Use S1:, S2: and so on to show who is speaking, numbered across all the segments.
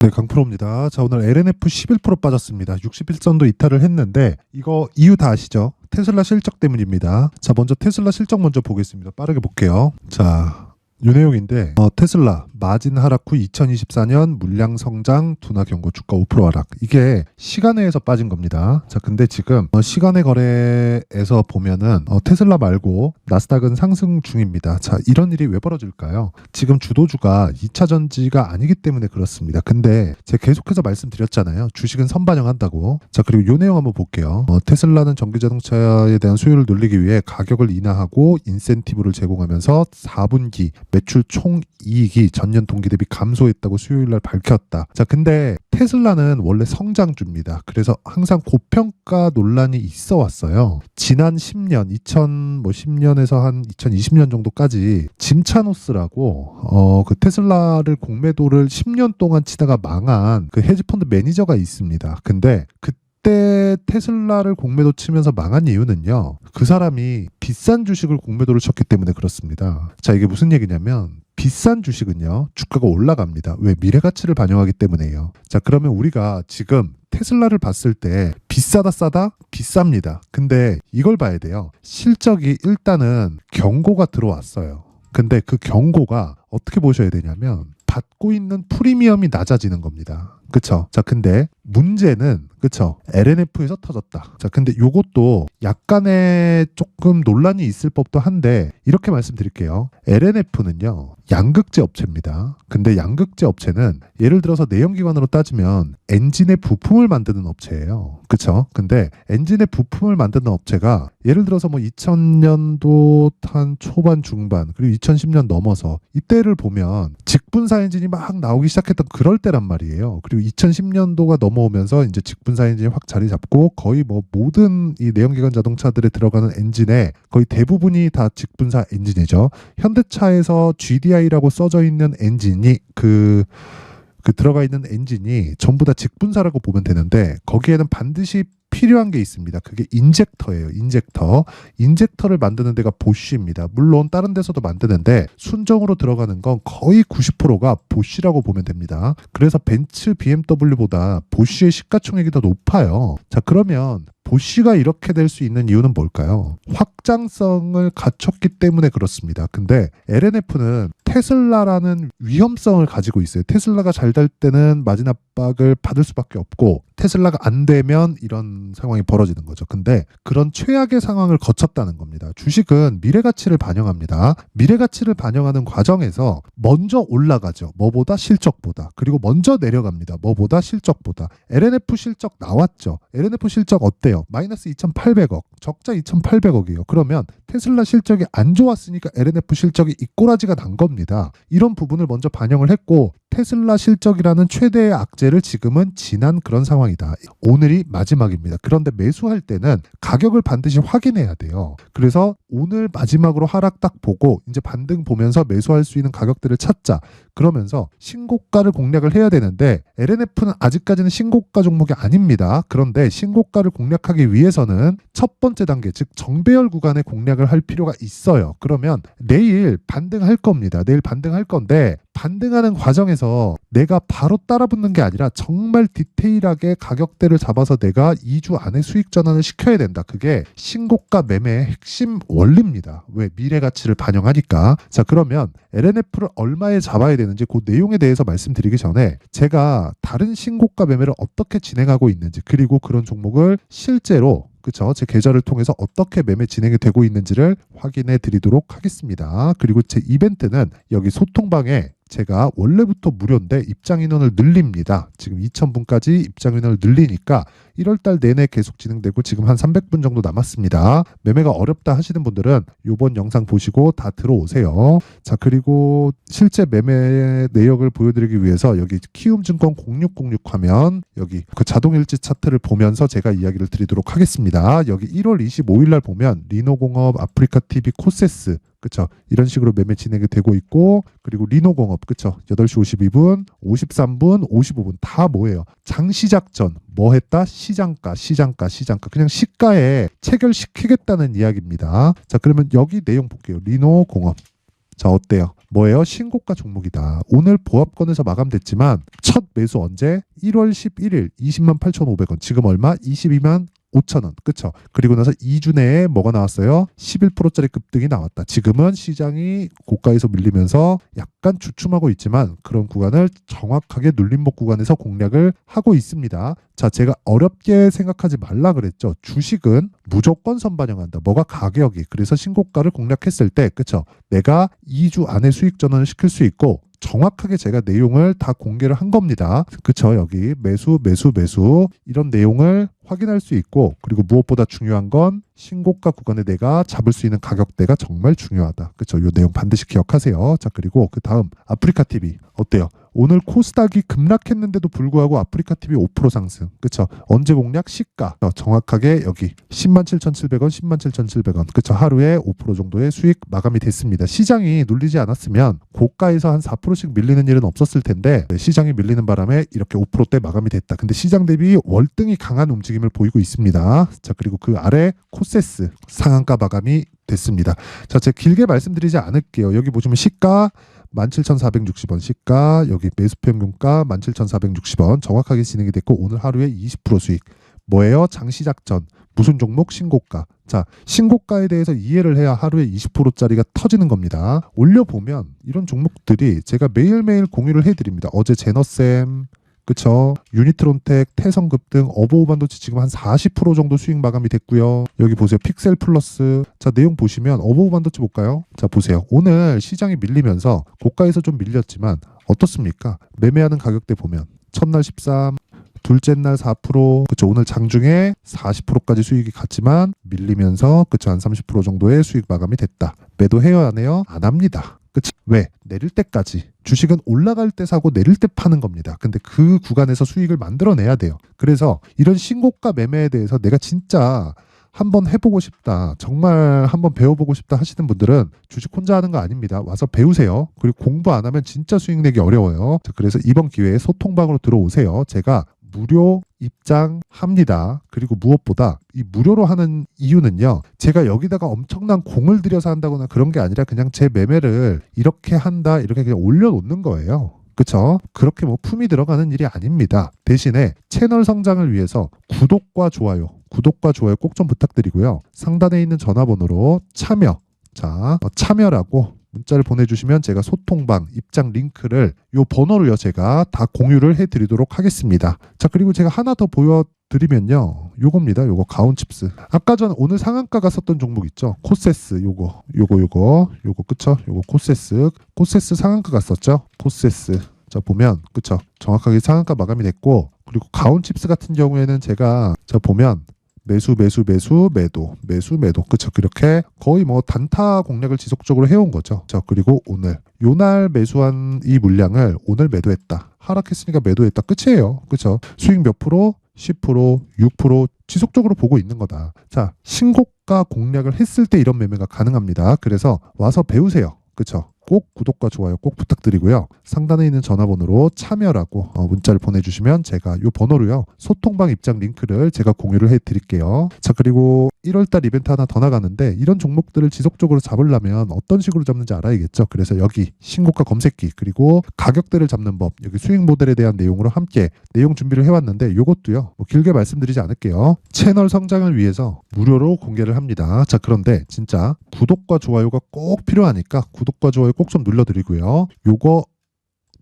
S1: 네, 강프로입니다. 자, 오늘 LNF 11% 빠졌습니다. 61선도 이탈을 했는데 이거 이유 다 아시죠? 테슬라 실적 때문입니다. 자, 먼저 테슬라 실적 먼저 보겠습니다. 빠르게 볼게요. 자, 요 내용인데 테슬라 마진 하락 후 2024년 물량 성장 둔화 경고 주가 5% 하락. 이게 시간외에서 빠진 겁니다. 자, 근데 지금 시간외 거래에서 보면은 테슬라 말고 나스닥은 상승 중입니다. 자, 이런 일이 왜 벌어질까요? 지금 주도주가 2차 전지가 아니기 때문에 그렇습니다. 근데 제가 계속해서 말씀드렸잖아요. 주식은 선반영한다고. 자, 그리고 요 내용 한번 볼게요. 테슬라는 전기자동차에 대한 수요를 늘리기 위해 가격을 인하하고 인센티브를 제공하면서 4분기 매출 총 이익이 전년 동기 대비 감소했다고 수요일 날 밝혔다. 자, 근데 테슬라는 원래 성장주입니다. 그래서 항상 고평가 논란이 있어 왔어요. 지난 10년, 2010년에서 한 2020년 정도까지 짐차노스라고 그 테슬라를 공매도를 10년 동안 치다가 망한 그 헤지펀드 매니저가 있습니다. 근데 그때 테슬라를 공매도 치면서 망한 이유는요. 그 사람이 비싼 주식을 공매도를 쳤기 때문에 그렇습니다. 자, 이게 무슨 얘기냐면 비싼 주식은요. 주가가 올라갑니다. 왜? 미래 가치를 반영하기 때문에요. 자, 그러면 우리가 지금 테슬라를 봤을 때 비싸다 싸다? 비쌉니다. 근데 이걸 봐야 돼요. 실적이 일단은 경고가 들어왔어요. 근데 그 경고가 어떻게 보셔야 되냐면 받고 있는 프리미엄이 낮아지는 겁니다. 그쵸? 자, 근데 문제는 그쵸? LNF에서 터졌다. 자, 근데 요것도 약간의 조금 논란이 있을 법도 한데 이렇게 말씀드릴게요. LNF는요. 양극재 업체입니다. 근데 양극재 업체는 예를 들어서 내연기관으로 따지면 엔진의 부품을 만드는 업체예요. 그쵸? 근데 엔진의 부품을 만드는 업체가 예를 들어서 뭐 2000년도 한 초반 중반 그리고 2010년 넘어서 이때를 보면 직분사 엔진이 막 나오기 시작했던 그럴 때란 말이에요. 그리고 2010년도가 넘어오면서 이제 직분사 엔진이 확 자리 잡고 거의 뭐 모든 이 내연기관 자동차들에 들어가는 엔진의 거의 대부분이 다 직분사 엔진이죠. 현대차에서 GDI라고 써져 있는 엔진이 그 들어가 있는 엔진이 전부 다 직분사라고 보면 되는데 거기에는 반드시 필요한 게 있습니다. 그게 인젝터예요. 인젝터. 인젝터를 만드는 데가 보쉬입니다. 물론 다른 데서도 만드는데 순정으로 들어가는 건 거의 90%가 보쉬라고 보면 됩니다. 그래서 벤츠, BMW보다 보쉬의 시가총액이 더 높아요. 자, 그러면 보쉬가 이렇게 될 수 있는 이유는 뭘까요? 확장성을 갖췄기 때문에 그렇습니다. 근데 LNF는 테슬라라는 위험성을 가지고 있어요. 테슬라가 잘 될 때는 마진 압박을 받을 수밖에 없고 테슬라가 안 되면 이런 상황이 벌어지는 거죠. 근데 그런 최악의 상황을 거쳤다는 겁니다. 주식은 미래 가치를 반영합니다. 미래 가치를 반영하는 과정에서 먼저 올라가죠. 뭐보다? 실적보다. 그리고 먼저 내려갑니다. 뭐보다? 실적보다. LNF 실적 나왔죠. LNF 실적 어때요? 마이너스 2,800억. 적자 2,800억이에요. 그러면 테슬라 실적이 안 좋았으니까 LNF 실적이 이 꼬라지가 난 겁니다. 이런 부분을 먼저 반영을 했고 테슬라 실적이라는 최대의 악재를 지금은 지난 그런 상황이다. 오늘이 마지막입니다. 그런데 매수할 때는 가격을 반드시 확인해야 돼요. 그래서 오늘 마지막으로 하락 딱 보고 이제 반등 보면서 매수할 수 있는 가격들을 찾자. 그러면서 신고가를 공략을 해야 되는데 LNF는 아직까지는 신고가 종목이 아닙니다. 그런데 신고가를 공략하기 위해서는 첫 번째 단계, 즉 정배열 구간에 공략을 할 필요가 있어요. 그러면 내일 반등할 겁니다. 내일 반등할 건데 반등하는 과정에서 내가 바로 따라붙는 게 아니라 정말 디테일하게 가격대를 잡아서 내가 2주 안에 수익 전환을 시켜야 된다. 그게 신고가 매매의 핵심 원리입니다. 왜? 미래 가치를 반영하니까. 자, 그러면 LNF를 얼마에 잡아야 되는지 그 내용에 대해서 말씀드리기 전에 제가 다른 신고가 매매를 어떻게 진행하고 있는지 그리고 그런 종목을 실제로 그쵸? 제 계좌를 통해서 어떻게 매매 진행이 되고 있는지를 확인해 드리도록 하겠습니다. 그리고 제 이벤트는 여기 소통방에 제가 원래부터 무료인데 입장 인원을 늘립니다. 지금 2,000분까지 입장 인원을 늘리니까 1월달 내내 계속 진행되고 지금 한 300분 정도 남았습니다. 매매가 어렵다 하시는 분들은 이번 영상 보시고 다 들어오세요. 자, 그리고 실제 매매 내역을 보여드리기 위해서 여기 키움증권 0606 화면 여기 그 자동일지 차트를 보면서 제가 이야기를 드리도록 하겠습니다. 여기 1월 25일 날 보면 리노공업, 아프리카TV, 코세스 그쵸? 이런 식으로 매매 진행이 되고 있고 그리고 리노공업 그쵸? 8시 52분, 53분, 55분 다 뭐예요? 장시작 전 뭐 했다? 시장가 그냥 시가에 체결시키겠다는 이야기입니다. 자, 그러면 여기 내용 볼게요. 리노공업 자, 어때요? 뭐예요? 신고가 종목이다. 오늘 보합권에서 마감됐지만 첫 매수 언제? 1월 11일 208,500원. 지금 얼마? 22만 5천원. 그쵸? 그리고 나서 2주 내에 뭐가 나왔어요? 11%짜리 급등이 나왔다. 지금은 시장이 고가에서 밀리면서 약간 주춤하고 있지만 그런 구간을 정확하게 눌림목 구간에서 공략을 하고 있습니다. 자, 제가 어렵게 생각하지 말라 그랬죠. 주식은 무조건 선반영한다. 뭐가 가격이. 그래서 신고가를 공략했을 때, 그쵸? 내가 2주 안에 수익 전환을 시킬 수 있고 정확하게 제가 내용을 다 공개를 한 겁니다. 그쵸? 여기 매수 이런 내용을 확인할 수 있고, 그리고 무엇보다 중요한 건 신고가 구간에 내가 잡을 수 있는 가격대가 정말 중요하다. 그쵸? 이 내용 반드시 기억하세요. 자, 그리고 그 다음 아프리카 TV 어때요? 오늘 코스닥이 급락했는데도 불구하고 아프리카 TV 5% 상승. 그쵸? 언제 공략? 시가. 정확하게 여기 107,700원, 107,700원. 그쵸? 하루에 5% 정도의 수익 마감이 됐습니다. 시장이 눌리지 않았으면 고가에서 한 4%씩 밀리는 일은 없었을 텐데 시장이 밀리는 바람에 이렇게 5%대 마감이 됐다. 근데 시장 대비 월등히 강한 움직임을 보이고 있습니다. 자, 그리고 그 아래 코세스 상한가 마감이 됐습니다. 자, 제가 길게 말씀드리지 않을게요. 여기 보시면 시가 17,460원, 시가 여기 매수평균가 17,460원 정확하게 진행이 됐고 오늘 하루에 20% 수익. 뭐예요? 장시작전. 무슨 종목? 신고가. 자, 신고가에 대해서 이해를 해야 하루에 20%짜리가 터지는 겁니다. 올려보면 이런 종목들이 제가 매일매일 공유를 해드립니다. 어제 제너셈, 그쵸? 유니트론텍, 태성급 등 어보우 반도체 지금 한 40% 정도 수익 마감이 됐고요. 여기 보세요. 픽셀 플러스. 자, 내용 보시면 어보우 반도체 볼까요? 자, 보세요. 오늘 시장이 밀리면서 고가에서 좀 밀렸지만 어떻습니까? 매매하는 가격대 보면 첫날 13, 둘째 날 4%, 그쵸? 오늘 장중에 40%까지 수익이 갔지만 밀리면서 그쵸? 한 30% 정도의 수익 마감이 됐다. 매도해요, 안 해요? 안 합니다. 그치? 왜? 내릴 때까지. 주식은 올라갈 때 사고 내릴 때 파는 겁니다. 근데 그 구간에서 수익을 만들어내야 돼요. 그래서 이런 신고가 매매에 대해서 내가 진짜 한번 해보고 싶다, 정말 한번 배워보고 싶다 하시는 분들은 주식 혼자 하는 거 아닙니다. 와서 배우세요. 그리고 공부 안 하면 진짜 수익 내기 어려워요. 자, 그래서 이번 기회에 소통방으로 들어오세요. 제가 무료 입장합니다. 그리고 무엇보다 이 무료로 하는 이유는요. 제가 여기다가 엄청난 공을 들여서 한다거나 그런 게 아니라 그냥 제 매매를 이렇게 한다, 이렇게 그냥 올려놓는 거예요. 그쵸? 그렇게 뭐 품이 들어가는 일이 아닙니다. 대신에 채널 성장을 위해서 구독과 좋아요 꼭 좀 부탁드리고요. 상단에 있는 전화번호로 참여라고 문자를 보내주시면 제가 소통방 입장 링크를 요 번호로요 제가 다 공유를 해드리도록 하겠습니다. 자, 그리고 제가 하나 더 보여드리면요, 요겁니다. 요거 가온칩스. 아까 전 오늘 상한가 갔었던 종목 있죠? 코세스. 요거 그쵸? 요거 코세스 상한가 갔었죠? 코세스. 자, 보면 그쵸? 정확하게 상한가 마감이 됐고, 그리고 가온칩스 같은 경우에는 제가 보면 매도. 그쵸? 그렇게 거의 뭐 단타 공략을 지속적으로 해온 거죠. 자, 그리고 오늘 요날 매수한 이 물량을 오늘 매도했다. 하락했으니까 매도했다. 끝이에요. 그쵸? 수익 몇 프로? 10%, 6% 지속적으로 보고 있는 거다. 자, 신고가 공략을 했을 때 이런 매매가 가능합니다. 그래서 와서 배우세요. 그쵸? 꼭 구독과 좋아요 꼭 부탁드리고요. 상단에 있는 전화번호로 참여라고 문자를 보내주시면 제가 이 번호로요 소통방 입장 링크를 제가 공유를 해드릴게요. 자, 그리고 1월달 이벤트 하나 더 나가는데 이런 종목들을 지속적으로 잡으려면 어떤 식으로 잡는지 알아야겠죠. 그래서 여기 신고가 검색기 그리고 가격대를 잡는 법, 여기 수익 모델에 대한 내용으로 함께 내용 준비를 해왔는데 이것도요 뭐 길게 말씀드리지 않을게요. 채널 성장을 위해서 무료로 공개를 합니다. 자, 그런데 진짜 구독과 좋아요가 꼭 필요하니까 구독과 좋아요 꼭 좀 눌러드리고요. 요거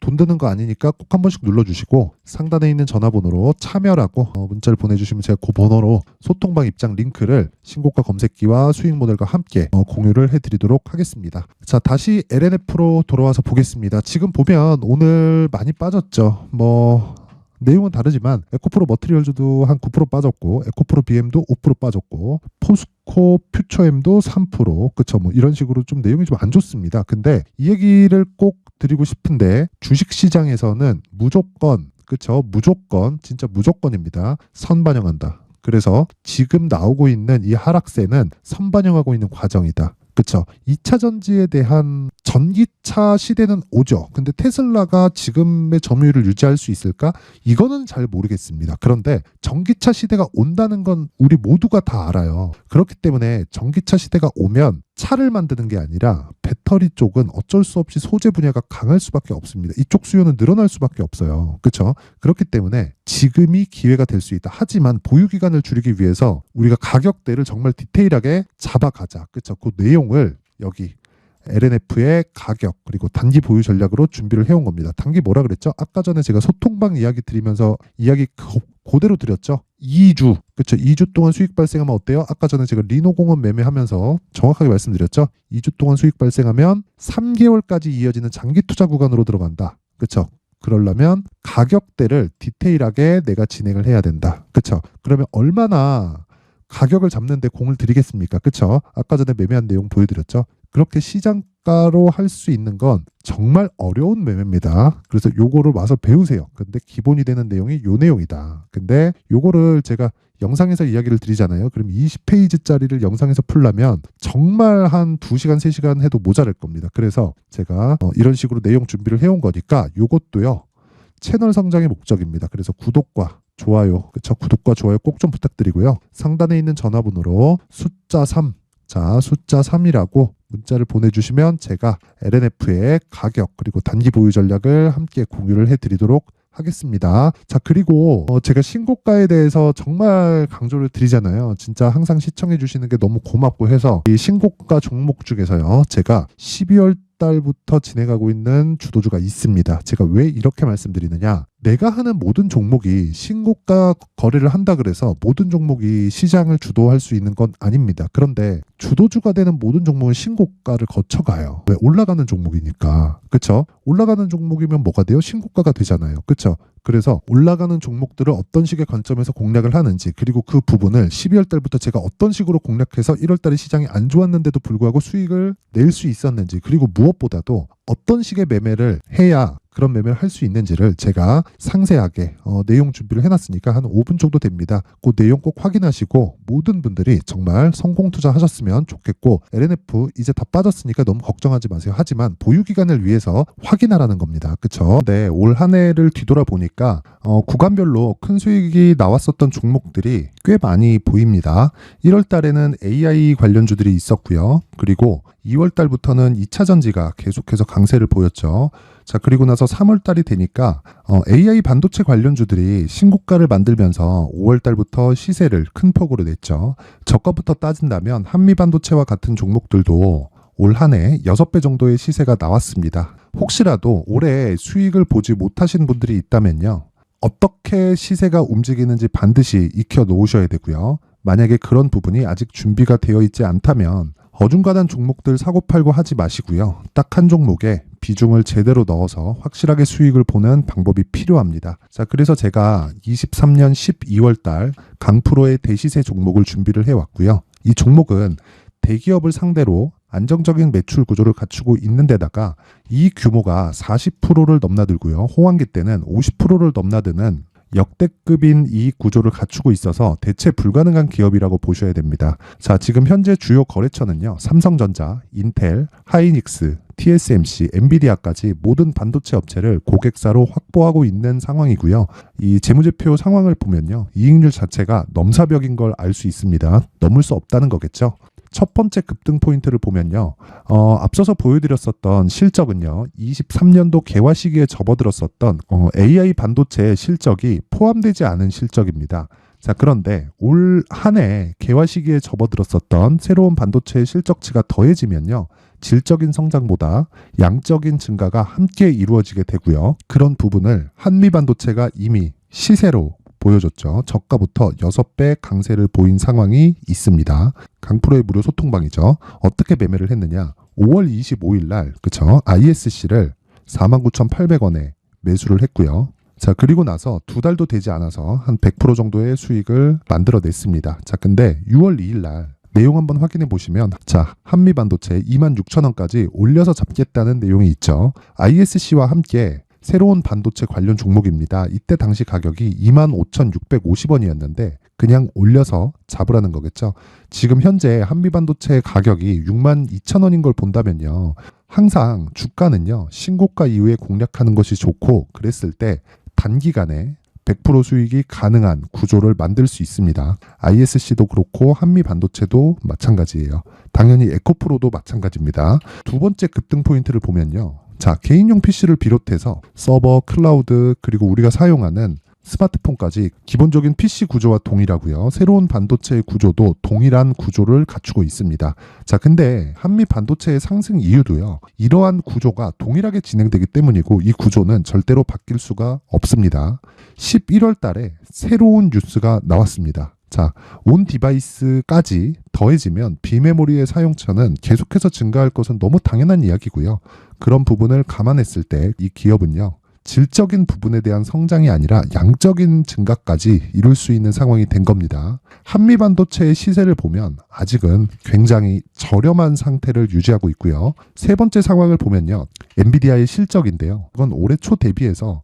S1: 돈 드는 거 아니니까 꼭 한 번씩 눌러주시고 상단에 있는 전화번호로 참여라고 문자를 보내주시면 제가 그 번호로 소통방 입장 링크를 신고가 검색기와 수익 모델과 함께 공유를 해드리도록 하겠습니다. 자, 다시 LNF로 돌아와서 보겠습니다. 지금 보면 오늘 많이 빠졌죠. 뭐 내용은 다르지만 에코프로 머트리얼즈도 한 9% 빠졌고 에코프로 BM도 5% 빠졌고 포스코 퓨처엠도 3%. 그쵸? 뭐 이런 식으로 좀 내용이 좀 안 좋습니다. 근데 이 얘기를 꼭 드리고 싶은데 주식시장에서는 무조건, 그쵸? 무조건, 진짜 무조건입니다. 선반영한다. 그래서 지금 나오고 있는 이 하락세는 선반영하고 있는 과정이다. 그쵸? 2차 전지에 대한 전기차 시대는 오죠. 근데 테슬라가 지금의 점유율을 유지할 수 있을까? 이거는 잘 모르겠습니다. 그런데 전기차 시대가 온다는 건 우리 모두가 다 알아요. 그렇기 때문에 전기차 시대가 오면 차를 만드는 게 아니라 배터리 쪽은 어쩔 수 없이 소재 분야가 강할 수밖에 없습니다. 이쪽 수요는 늘어날 수밖에 없어요. 그렇죠? 그렇기 때문에 지금이 기회가 될 수 있다. 하지만 보유 기간을 줄이기 위해서 우리가 가격대를 정말 디테일하게 잡아가자. 그렇죠? 그 내용을 여기 LNF의 가격 그리고 단기 보유 전략으로 준비를 해온 겁니다. 단기 뭐라 그랬죠? 아까 전에 제가 소통방 이야기 드리면서 이야기 그대로 드렸죠. 2주 그렇죠. 2주 동안 수익 발생하면 어때요? 아까 전에 제가 리노공원 매매하면서 정확하게 말씀드렸죠. 2주 동안 수익 발생하면 3개월까지 이어지는 장기 투자 구간으로 들어간다. 그렇죠. 그러려면 가격대를 디테일하게 내가 진행을 해야 된다. 그렇죠. 그러면 얼마나 가격을 잡는데 공을 들이겠습니까? 그렇죠. 아까 전에 매매한 내용 보여드렸죠. 그렇게 시장가로 할 수 있는 건 정말 어려운 매매입니다. 그래서 요거를 와서 배우세요. 근데 기본이 되는 내용이 요 내용이다. 근데 요거를 제가 영상에서 이야기를 드리잖아요. 그럼 20페이지짜리를 영상에서 풀려면 정말 한 2시간, 3시간 해도 모자랄 겁니다. 그래서 제가 이런 식으로 내용 준비를 해온 거니까 요것도요. 채널 성장의 목적입니다. 그래서 구독과 좋아요, 그쵸? 구독과 좋아요 꼭 좀 부탁드리고요. 상단에 있는 전화번호로 숫자 3, 자 숫자 3이라고 문자를 보내주시면 제가 LNF의 가격 그리고 단기 보유 전략을 함께 공유를 해드리도록 하겠습니다. 자 그리고 제가 신고가에 대해서 정말 강조를 드리잖아요. 진짜 항상 시청해 주시는 게 너무 고맙고 해서 이 신고가 종목 중에서요. 제가 12월 달부터 진행하고 있는 주도주가 있습니다. 제가 왜 이렇게 말씀드리느냐? 내가 하는 모든 종목이 신고가 거래를 한다 그래서 모든 종목이 시장을 주도할 수 있는 건 아닙니다. 그런데 주도주가 되는 모든 종목은 신고가를 거쳐가요. 왜? 올라가는 종목이니까. 그쵸? 올라가는 종목이면 뭐가 돼요? 신고가가 되잖아요. 그쵸? 그래서 올라가는 종목들을 어떤 식의 관점에서 공략을 하는지 그리고 그 부분을 12월 달부터 제가 어떤 식으로 공략해서 1월 달에 시장이 안 좋았는데도 불구하고 수익을 낼 수 있었는지 그리고 무엇보다도 어떤 식의 매매를 해야 그런 매매를 할 수 있는지를 제가 상세하게 내용 준비를 해놨으니까 한 5분 정도 됩니다. 그 내용 꼭 확인하시고 모든 분들이 정말 성공 투자하셨으면 좋겠고 LNF 이제 다 빠졌으니까 너무 걱정하지 마세요. 하지만 보유 기간을 위해서 확인하라는 겁니다. 그쵸? 네, 올 한 해를 뒤돌아보니까 구간별로 큰 수익이 나왔었던 종목들이 꽤 많이 보입니다. 1월 달에는 AI 관련주들이 있었고요. 그리고 2월 달부터는 2차 전지가 계속해서 강세를 보였죠. 자 그리고 나서 3월 달이 되니까 AI 반도체 관련주들이 신고가를 만들면서 5월 달부터 시세를 큰 폭으로 냈죠. 저가부터 따진다면 한미반도체와 같은 종목들도 올 한 해 6배 정도의 시세가 나왔습니다. 혹시라도 올해 수익을 보지 못하신 분들이 있다면요. 어떻게 시세가 움직이는지 반드시 익혀 놓으셔야 되고요. 만약에 그런 부분이 아직 준비가 되어 있지 않다면 어중간한 종목들 사고팔고 하지 마시고요. 딱 한 종목에 비중을 제대로 넣어서 확실하게 수익을 보는 방법이 필요합니다. 자, 그래서 제가 23년 12월 달 강프로의 대시세 종목을 준비를 해왔고요. 이 종목은 대기업을 상대로 안정적인 매출 구조를 갖추고 있는 데다가 이 규모가 40%를 넘나들고요. 호황기 때는 50%를 넘나드는 역대급인 이익 구조를 갖추고 있어서 대체 불가능한 기업이라고 보셔야 됩니다. 자, 지금 현재 주요 거래처는요. 삼성전자, 인텔, 하이닉스, TSMC, 엔비디아까지 모든 반도체 업체를 고객사로 확보하고 있는 상황이고요. 이 재무제표 상황을 보면요. 이익률 자체가 넘사벽인 걸 알 수 있습니다. 넘을 수 없다는 거겠죠. 첫 번째 급등 포인트를 보면요. 앞서서 보여드렸었던 실적은요. 23년도 개화 시기에 접어들었었던 AI 반도체의 실적이 포함되지 않은 실적입니다. 자, 그런데 올 한 해 개화 시기에 접어들었었던 새로운 반도체의 실적치가 더해지면요. 질적인 성장보다 양적인 증가가 함께 이루어지게 되고요. 그런 부분을 한미반도체가 이미 시세로 보여줬죠. 저가부터 6배 강세를 보인 상황이 있습니다. 강프로의 무료 소통방이죠. 어떻게 매매를 했느냐. 5월 25일 날 그쵸? ISC를 49,800원에 매수를 했고요. 자 그리고 나서 2달도 되지 않아서 한 100% 정도의 수익을 만들어냈습니다. 자 근데 6월 2일 날 내용 한번 확인해 보시면 자 한미반도체 26,000원까지 올려서 잡겠다는 내용이 있죠. ISC와 함께 새로운 반도체 관련 종목입니다. 이때 당시 가격이 25,650원이었는데 그냥 올려서 잡으라는 거겠죠. 지금 현재 한미반도체 가격이 62,000원인 걸 본다면요. 항상 주가는요. 신고가 이후에 공략하는 것이 좋고 그랬을 때 단기간에 100% 수익이 가능한 구조를 만들 수 있습니다. ISC도 그렇고 한미반도체도 마찬가지예요. 당연히 에코프로도 마찬가지입니다. 두 번째 급등 포인트를 보면요. 자, 개인용 PC를 비롯해서 서버, 클라우드, 그리고 우리가 사용하는 스마트폰까지 기본적인 PC 구조와 동일하고요. 새로운 반도체의 구조도 동일한 구조를 갖추고 있습니다. 자, 근데 한미 반도체의 상승 이유도요. 이러한 구조가 동일하게 진행되기 때문이고 이 구조는 절대로 바뀔 수가 없습니다. 11월 달에 새로운 뉴스가 나왔습니다. 자, 온 디바이스까지 더해지면 비메모리의 사용처는 계속해서 증가할 것은 너무 당연한 이야기고요. 그런 부분을 감안했을 때 이 기업은요. 질적인 부분에 대한 성장이 아니라 양적인 증가까지 이룰 수 있는 상황이 된 겁니다. 한미반도체의 시세를 보면 아직은 굉장히 저렴한 상태를 유지하고 있고요. 세 번째 상황을 보면요. 엔비디아의 실적인데요. 이건 올해 초 대비해서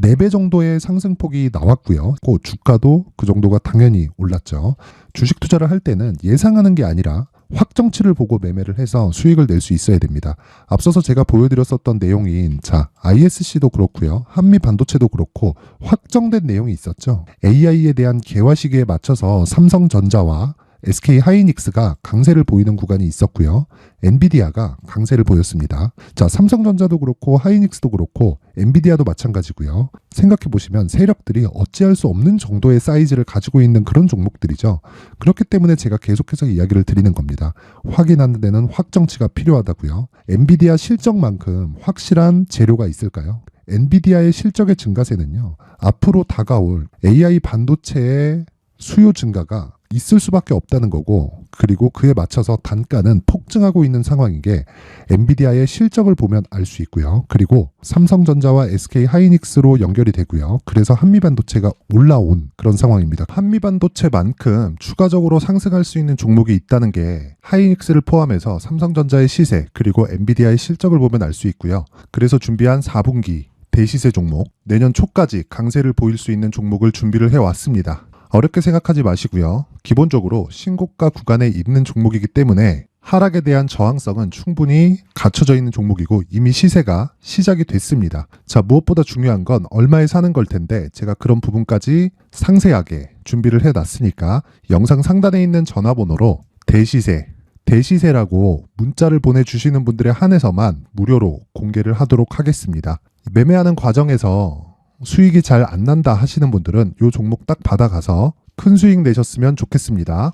S1: 4배 정도의 상승폭이 나왔고요. 그 주가도 그 정도가 당연히 올랐죠. 주식 투자를 할 때는 예상하는 게 아니라 확정치를 보고 매매를 해서 수익을 낼 수 있어야 됩니다. 앞서서 제가 보여드렸었던 내용인 ISC도 그렇고요. 한미 반도체도 그렇고 확정된 내용이 있었죠. AI에 대한 개화 시기에 맞춰서 삼성전자와 SK 하이닉스가 강세를 보이는 구간이 있었고요. 엔비디아가 강세를 보였습니다. 자, 삼성전자도 그렇고 하이닉스도 그렇고 엔비디아도 마찬가지고요. 생각해 보시면 세력들이 어찌할 수 없는 정도의 사이즈를 가지고 있는 그런 종목들이죠. 그렇기 때문에 제가 계속해서 이야기를 드리는 겁니다. 확인하는 데는 확정치가 필요하다고요. 엔비디아 실적만큼 확실한 재료가 있을까요? 엔비디아의 실적의 증가세는요. 앞으로 다가올 AI 반도체의 수요 증가가 있을 수밖에 없다는 거고 그리고 그에 맞춰서 단가는 폭증하고 있는 상황인 게 엔비디아의 실적을 보면 알 수 있고요. 그리고 삼성전자와 SK 하이닉스로 연결이 되고요. 그래서 한미반도체가 올라온 그런 상황입니다. 한미반도체만큼 추가적으로 상승할 수 있는 종목이 있다는 게 하이닉스를 포함해서 삼성전자의 시세 그리고 엔비디아의 실적을 보면 알 수 있고요. 그래서 준비한 4분기 대시세 종목 내년 초까지 강세를 보일 수 있는 종목을 준비를 해왔습니다. 어렵게 생각하지 마시고요. 기본적으로 신고가 구간에 있는 종목이기 때문에 하락에 대한 저항성은 충분히 갖춰져 있는 종목이고 이미 시세가 시작이 됐습니다. 자, 무엇보다 중요한 건 얼마에 사는 걸 텐데 제가 그런 부분까지 상세하게 준비를 해놨으니까 영상 상단에 있는 전화번호로 대시세라고 문자를 보내주시는 분들에 한해서만 무료로 공개를 하도록 하겠습니다. 매매하는 과정에서 수익이 잘 안 난다 하시는 분들은 이 종목 딱 받아가서 큰 수익 내셨으면 좋겠습니다.